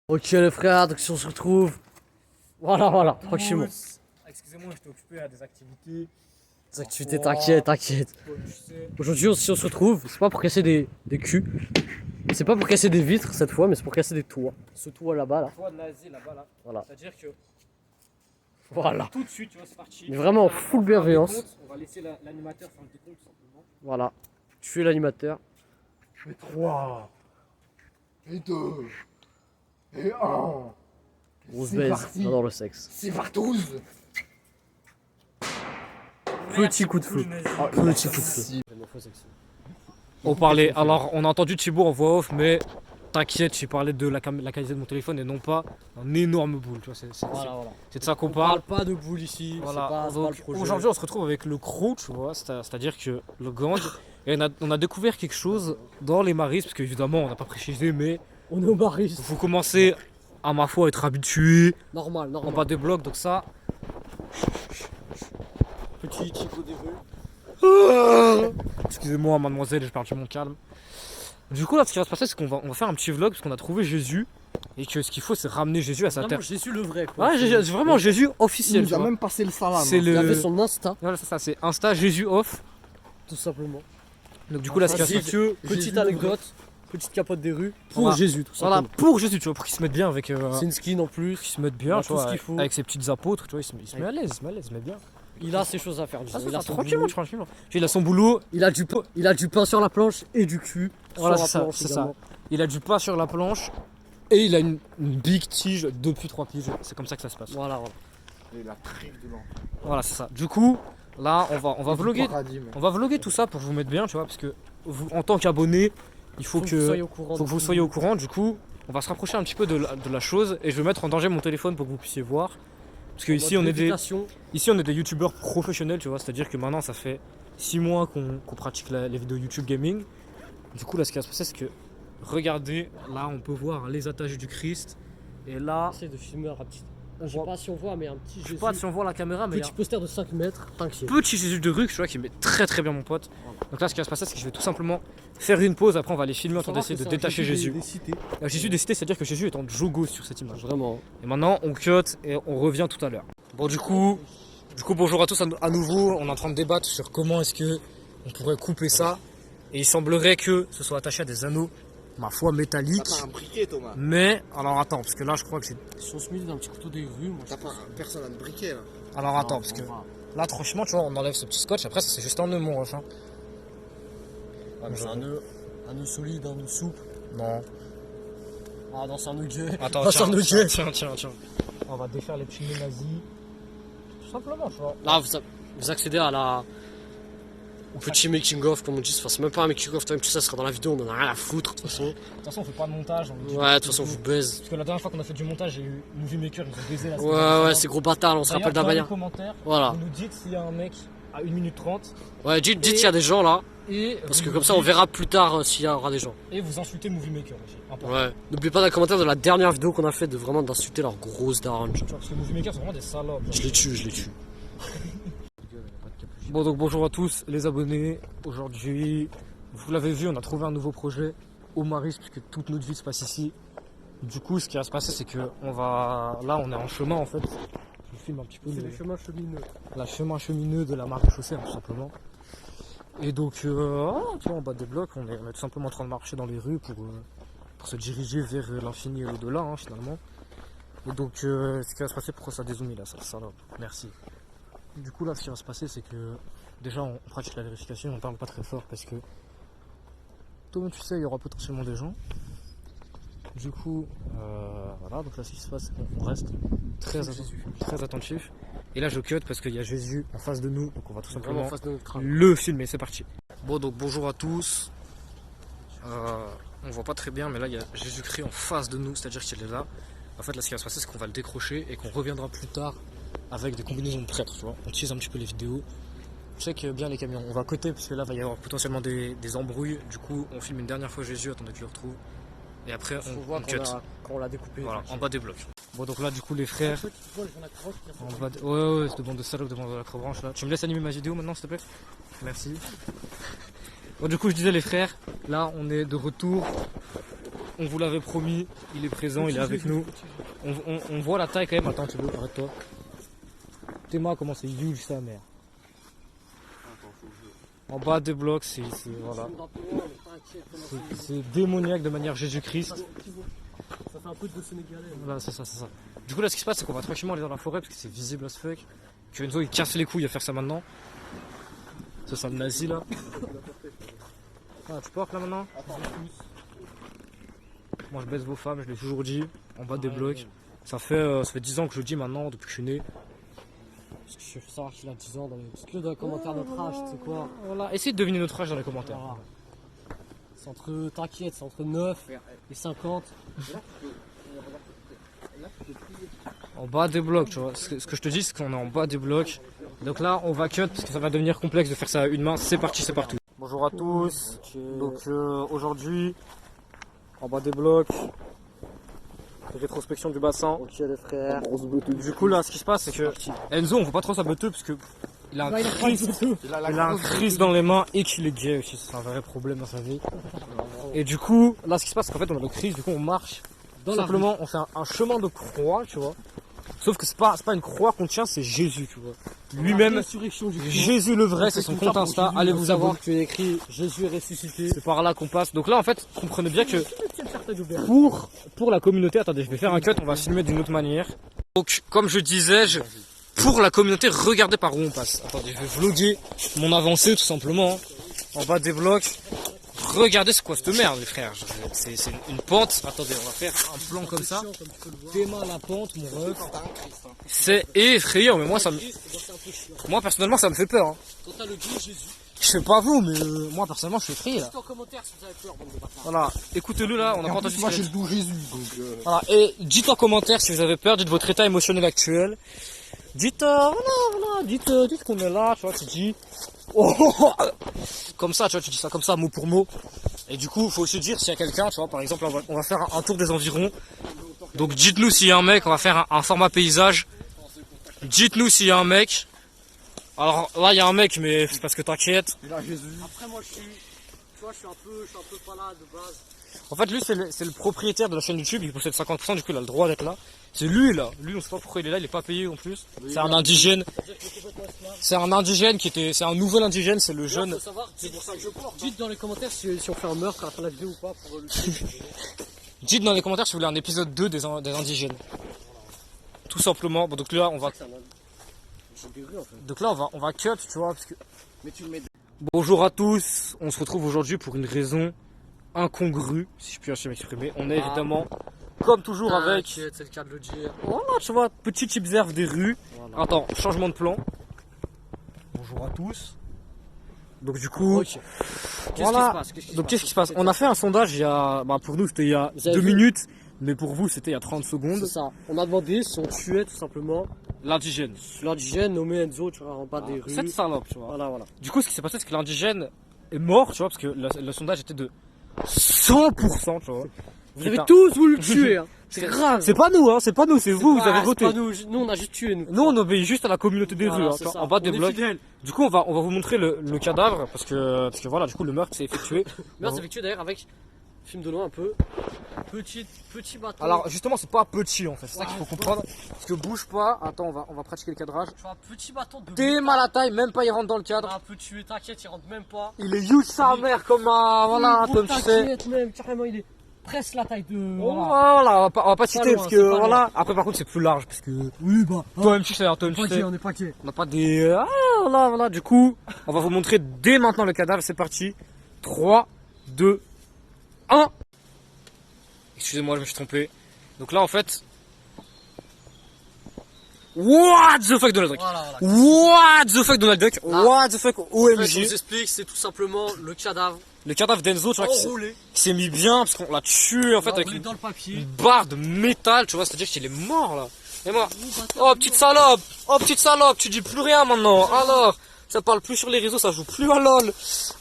Ok les frères, donc si on se retrouve, voilà, tranquillement. Excusez-moi, j'étais occupé à des activités. Les activités, t'inquiète. Aujourd'hui, si on se retrouve, c'est pas pour casser des culs, c'est pas pour casser des vitres cette fois, mais c'est pour casser des toits. Ce toit là-bas, là. Toit de nazi là-bas, là. Voilà. C'est-à-dire que Voilà. tout de suite, tu vois, c'est parti. Mais vraiment, On va full faire un bienveillance. décompte, on va laisser l'animateur faire le décompte tout simplement. Voilà. Tu es l'animateur. Et 3, et 2, et 1. On se C'est baise parti. dans le sexe. C'est partouze. Petit coup de feu. Ah, petit coup de feu. On parlait, alors on a entendu Thibaut en voix off, mais t'inquiète, j'ai parlé de la qualité de mon téléphone et non pas un énorme boule. Tu vois, Voilà. c'est de ça qu'on On parle. parle pas de boule ici, Voilà. c'est pas Donc, le projet. aujourd'hui, on se retrouve avec le crew, tu vois, c'est-à-dire que le gang. Et on a découvert quelque chose dans les maris, parce qu'évidemment, on n'a pas précisé, mais On est au baris. vous commencez à ma foi à être habitué Normal. en bas des blocs, donc ça. Petit Chico des rues. Excusez-moi, mademoiselle, j'ai perdu mon calme. Du coup, là, ce qui va se passer, c'est qu'on va faire un petit vlog, parce qu'on a trouvé Jésus, et que ce qu'il faut, c'est ramener Jésus à sa terre. Vraiment, Jésus le vrai quoi. Ouais, vraiment Jésus Il officiel. nous Tu a vois. même passé le salam. C'est Il avait le. son Insta, Voilà, c'est ça, c'est Insta Jésus off. tout simplement. Donc, du coup, là, ce qui va se Ainsi passer. que, Jésus petite le anecdote, petite capote des rues pour Voilà. Jésus, tout Voilà, simplement. pour Jésus, tu vois, pour qu'il se mette bien avec. C'est une skin en plus. Qu'il se mette bien, Il a tu tout vois, ce qu'il faut. avec ses petites apôtres, tu vois, il se met à l'aise, il se met bien. Il a ses choses à faire. disons. Il a son tranquillement, boulot. tranquillement. Il a son boulot, Il a du pain sur la planche et du cul Voilà, sur c'est la ça, planche c'est ça. également. il a du pain sur la planche et il a une big tige depuis 3 piges. C'est comme ça que ça se passe. Voilà. Et la trifle de l'enfer. Voilà, c'est ça. Du coup, là, on va Du vlogger. paradis, mec. On va vlogger tout ça pour vous mettre bien, tu vois, parce que vous, en tant qu'abonné, il faut Faut que vous soyez au courant. faut que vous soyez au courant. Du coup, on va se rapprocher un petit peu de la chose et je vais mettre en danger mon téléphone pour que vous puissiez voir. Parce que ici, on est des youtubeurs professionnels, tu vois, c'est-à-dire que maintenant, ça fait 6 mois qu'on pratique les vidéos YouTube gaming. Du coup, là, ce qui va se passer, c'est que regardez, là, on peut voir les attaches du Christ. Et là, Essaye de filmer un petit. Je sais voit- pas si on voit, mais un petit je sais Jésus. pas si on voit la caméra, mais il y a Petit poster de 5 mètres, t'inquiète. petit Jésus de rue, tu vois, qui met très très bien mon pote. Voilà. Donc là, ce qui va se passer, c'est que je vais tout simplement faire une pause. Après, on va aller filmer en train d'essayer de détacher Jésus. Jésus des cités, c'est-à-dire que Jésus est en jogo sur cette image. Vraiment. Et maintenant, on cut et on revient tout à l'heure. Bon, du coup, bonjour à tous à nouveau. On est en train de débattre sur comment est-ce que on pourrait couper ça. Et il semblerait que ce soit attaché à des anneaux, ma foi, métalliques. T'as pas un briquet, Thomas. Mais, alors attends, parce que là, je crois que j'ai. Si on se met dans un petit couteau des rues, moi. T'as pas personne à un briquet, là. Alors attends, parce que là, franchement, tu vois, on enlève ce petit scotch. Après, ça, c'est juste un nœud, mon ref. Hein. Ouais, mais c'est un nœud solide, un nœud souple. Non. Ah non, c'est un nœud gay. Attends, Ah, c'est un nœud gay. tiens. On va défaire les petits nœuds nazis. Tout simplement, tu vois. Là, vous accédez au petit making of, comme on dit. Enfin, c'est même pas un making of, tout ça sera dans la vidéo, on en a rien à foutre, de toute façon. De toute façon, on fait pas de montage. On dit Ouais, de toute façon, on vous baise. Parce que la dernière fois qu'on a fait du montage, j'ai eu Movie Maker, ils ont baisé la Ouais, c'est gros bâtard, là, on se rappelle Dans les d'Abaya. commentaires, Voilà. vous nous dites s'il y a un mec à 1 minute 30. Ouais, dites qu'il y a des gens là, Et parce vous que nous comme ça, on dites- verra plus tard s'il y aura des gens. Et vous insultez Movie Maker aussi. Important. Ouais. N'oubliez pas dans les commentaires de la dernière vidéo qu'on a fait de vraiment d'insulter leur grosse daronne. Tu vois, parce que Movie Maker, c'est vraiment des salopes. Je les tue. Bon, donc bonjour à tous les abonnés. Aujourd'hui, vous l'avez vu, on a trouvé un nouveau projet au Maris, puisque toute notre vie se passe ici. Du coup, ce qui va se passer, c'est que là, on est en chemin en fait. Je filme un petit peu chemins chemineux. la chemin chemineux de la maréchaussée, tout simplement. Et donc, tu vois, en bas des blocs, on est tout simplement en train de marcher dans les rues pour se diriger vers l'infini et l'au-delà, hein, finalement. Et donc, ce qui va se passer, pourquoi ça dézoomé là, ça salope. Merci. Du coup, là, ce qui va se passer, c'est que déjà, on pratique la vérification, on parle pas très fort parce que, toi-même, tu sais, il y aura potentiellement des gens. Du coup, voilà, donc là, ce qui se passe, c'est qu'on reste très attentif. Et là, je cut parce qu'il y a Jésus en face de nous, donc on va tout Vraiment simplement en face de notre crâne. le filmer, c'est parti. Bon, donc bonjour à tous. On voit pas très bien, mais là, il y a Jésus-Christ en face de nous, c'est-à-dire qu'il est là. En fait, là, ce qui va se passer, c'est qu'on va le décrocher et qu'on reviendra plus tard avec des combinaisons de prêtres, tu vois. On tease un petit peu les vidéos. Check bien les camions. On va côté parce que là, il va y avoir potentiellement des embrouilles. Du coup, on filme une dernière fois Jésus, attendez que je le retrouve. Et après, On on voit cut. quand on l'a découpé. Voilà, en bas des blocs. Bon, donc là, du coup, les frères. En bas ouais, c'est de bande de salopes devant la branche là. Tu me laisses animer ma vidéo maintenant, s'il te plaît? Merci. Bon, du coup, je disais, les frères, là, on est de retour on vous l'avait promis, il est présent, il est avec nous. On voit la taille quand même, attends, tu veux, arrête-toi. Théma, comment c'est huge sa mère. En bas des blocs, voilà. C'est démoniaque de manière Jésus-Christ. Ça fait un peu de Sénégalais. Voilà, c'est ça. Du coup, là, ce qui se passe, c'est qu'on va tranquillement aller dans la forêt parce que c'est visible as fuck. Que Enzo, il casse les couilles à faire ça maintenant. Ça sent le nazi là. Ah, tu portes là maintenant? Moi, je baisse vos femmes, je l'ai toujours dit. En bas des blocs. Ça fait 10 ans que je le dis maintenant, depuis que je suis né. Parce que je veux savoir qu'il a 10 ans. Dites-le dans les commentaires notre âge, tu sais quoi. Voilà, essayez de deviner notre âge dans les commentaires. Voilà. C'est entre, t'inquiète, c'est entre 9 et 50. En bas des blocs, tu vois. Ce que je te dis, c'est qu'on est en bas des blocs. Donc là, on va cut parce que ça va devenir complexe de faire ça à une main. C'est parti, c'est partout. Bonjour à tous. Donc aujourd'hui, en bas des blocs, rétrospection du bassin. Ok les frères. Du coup là, ce qui se passe, c'est que Enzo, on voit pas trop sa beuteux parce que il a un Christ dans les mains et qu'il est gay aussi. C'est un vrai problème dans sa vie. Et du coup, là, ce qui se passe, c'est qu'en fait, on a le Christ. Du coup, on marche. Simplement, on fait un chemin de croix, tu vois. Sauf que c'est pas une croix qu'on tient, c'est Jésus, tu vois. Lui-même, Jésus le vrai, c'est son compte Insta. Allez vous savoir que tu as écrit Jésus est ressuscité. C'est par là qu'on passe. Donc là, en fait, comprenez bien que pour la communauté, attendez, je vais faire un cut, on va filmer d'une autre manière. Donc, comme je disais, pour la communauté, regardez par où on passe. Attendez, je vais vlogger mon avancée tout simplement. En bas des blocs. Regardez c'est quoi cette merde les frères, c'est une pente. Attendez, on va faire un plan comme ça. Théma la pente mon ref. C'est effrayant mais moi personnellement ça me fait peur. Hein. Je sais pas vous mais moi personnellement je suis effrayé là. Voilà, écoutez-le là, on n'a pas entendu. Moi j'ai le doux Jésus donc. Voilà, et dites en commentaire si vous avez peur, dites votre état émotionnel actuel. Dites dites qu'on est là, tu vois, tu dis. Oh, comme ça, tu vois, tu dis ça comme ça, mot pour mot. Et du coup, faut aussi dire s'il y a quelqu'un, tu vois, par exemple, on va faire un tour des environs. Donc, dites-nous s'il y a un mec, on va faire un format paysage. Dites-nous s'il y a un mec. Alors là, il y a un mec, mais c'est parce que t'inquiète. Après, moi, tu vois, je suis un peu pas là de base. En fait, lui, c'est le propriétaire de la chaîne YouTube, il possède 50%, du coup, il a le droit d'être là. C'est lui, là. Lui, on sait pas pourquoi il est là, il est pas payé en plus. C'est un indigène. C'est un indigène c'est un nouvel indigène, c'est le jeune. C'est pour ça que je porte. Dites dans les commentaires si on fait un meurtre à la fin de la vidéo ou pas pour le Dites dans les commentaires si vous voulez un épisode 2 des indigènes. Tout simplement. Bon, donc là, on va. Donc là, on va cut, tu vois, parce que. Bonjour à tous. On se retrouve aujourd'hui pour une raison incongrue, si je puis ainsi m'exprimer. On est évidemment, comme toujours, avec. C'est le cas de le dire. Voilà, tu vois, petite observe des rues. Voilà. Attends, changement de plan. Bonjour à tous. Donc du coup, voilà. Qu'est-ce qui se passe? On a fait un sondage il y a, pour nous c'était il y a 2 minutes, mais pour vous c'était il y a 30 secondes. C'est ça. On a demandé si on tuait tout simplement l'indigène. L'indigène nommé Enzo, tu vois, en bas des rues. Cette salope, tu vois. Voilà. Du coup, ce qui s'est passé, c'est que l'indigène est mort, tu vois, parce que le sondage était de 100%, tu vois. Vous avez tous voulu le tuer, hein. C'est grave. C'est pas nous, hein, c'est pas nous, c'est vous, vous avez voté. Pas nous, on a juste tué, nous. Nous, on obéit juste à la communauté des rues, hein, en bas des blocs. Du coup, on va vous montrer le cadavre, parce que voilà, du coup, le meurtre s'est effectué. Le meurtre s'est effectué d'ailleurs avec, film de loin un peu, petit bâton. Alors, justement, c'est pas petit, en fait, c'est ça qu'il faut comprendre. Parce que bouge pas, attends, on va pratiquer le cadrage. Tu vois, un petit bâton de. T'es mal à taille, même pas il rentre dans le cadre. Un peu tué, t'inquiète, il rentre même pas. Il est huge sa mère, comme un, voilà, comme tu sais. T'inquiète, même, carrément, il est presque la taille de. Voilà, on va pas citer loin, parce que voilà. Loin. Après par contre c'est plus large parce que. Oui bah. Toi-même tu sais, toi-même tu sais. On est paquet. On n'a pas des. Voilà. Du coup, on va vous montrer dès maintenant le cadavre. C'est parti. 3, 2, 1. Excusez-moi, je me suis trompé. Donc là en fait. What the fuck Donald Duck. What the fuck Donald Duck. What the fuck OMG. En fait, je vous explique, c'est tout simplement le cadavre. Le cadavre d'Enzo, tu vois, qui s'est mis bien parce qu'on l'a tué en fait avec dans le papier. Une barre de métal, tu vois, c'est-à-dire qu'il est mort là. Et moi, oh petite salope, tu dis plus rien maintenant. Alors, ça parle plus sur les réseaux, ça joue plus à LOL.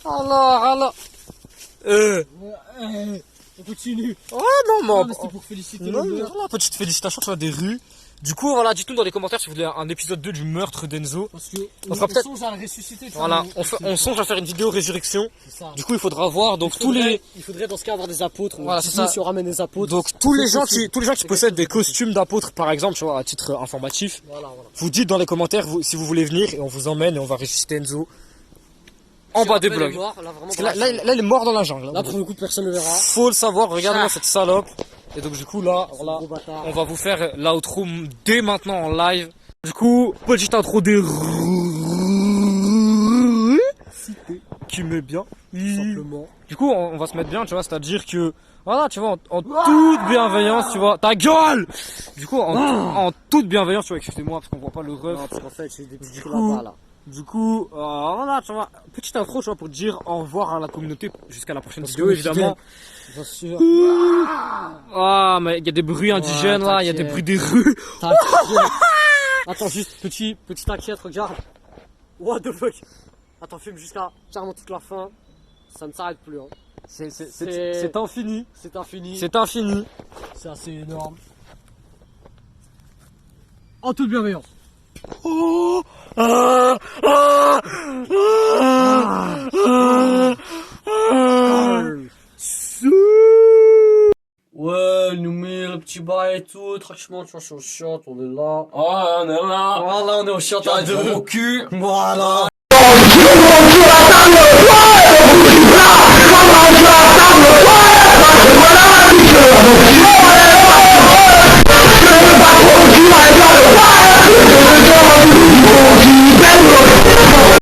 Alors. On continue. Oh non, Non, mais mais c'était pour féliciter non, le mais meurtre. voilà, petite félicitation sur des rues. Du coup, voilà, dites-nous dans les commentaires si vous voulez un épisode 2 du meurtre d'Enzo. Parce que On fera peut-être- songe à le ressusciter. tu Voilà, vois, on songe à faire une vidéo résurrection. C'est ça. Du coup, il faudra voir donc Il faudrait dans ce cas avoir des apôtres. Voilà, c'est ça. Si on ramène des apôtres. donc tous les C'est gens possible. qui C'est possèdent quelque des chose de possible. costumes d'apôtres par exemple, tu vois, à titre informatif, Voilà. vous dites dans les commentaires si vous voulez venir et on vous emmène et on va ressusciter Enzo en Si bas des Raphaël est blogs. mort, là, vraiment, Parce que dans là, la là, chambre. là, il est mort dans la jungle. Là, pour le coup, personne ne verra. Faut le savoir, regardez-moi Ah. cette salope. Et donc du coup là, voilà, Gros bâtard. on va vous faire l'outro dès maintenant en live. Du coup, petite intro des rues qui met bien. Simplement. Du coup, on va se mettre bien, tu vois, c'est-à-dire que voilà, tu vois, en toute bienveillance, tu vois, ta gueule. Du coup, en toute bienveillance, tu vois, excusez-moi parce qu'on voit pas le ref. Non, parce qu'en fait, j'ai des petits trous coup, là-bas, là. Du coup, voilà, tu vois, petite intro, tu vois, pour dire au revoir à la communauté jusqu'à la prochaine Parce vidéo, que, évidemment. Bien sûr. Ah, mais il y a des bruits indigènes là, il y a des t'inquiète. bruits des rues. T'inquiète. Attends, juste, petit inquiète, regarde. What the fuck. Attends, filme jusqu'à carrément toute la fin. Ça ne s'arrête plus, hein. C'est infini. C'est infini. C'est infini. C'est assez énorme. En toute bienveillance. Oh ah, ah, ah, ah, ah. Ouais, il nous met le petit bail et tout, tranquillement, tu vois, sur le shot, on est là. Oh, on est là. Voilà, on est au shot à deux. Au cul. Voilà. Come on,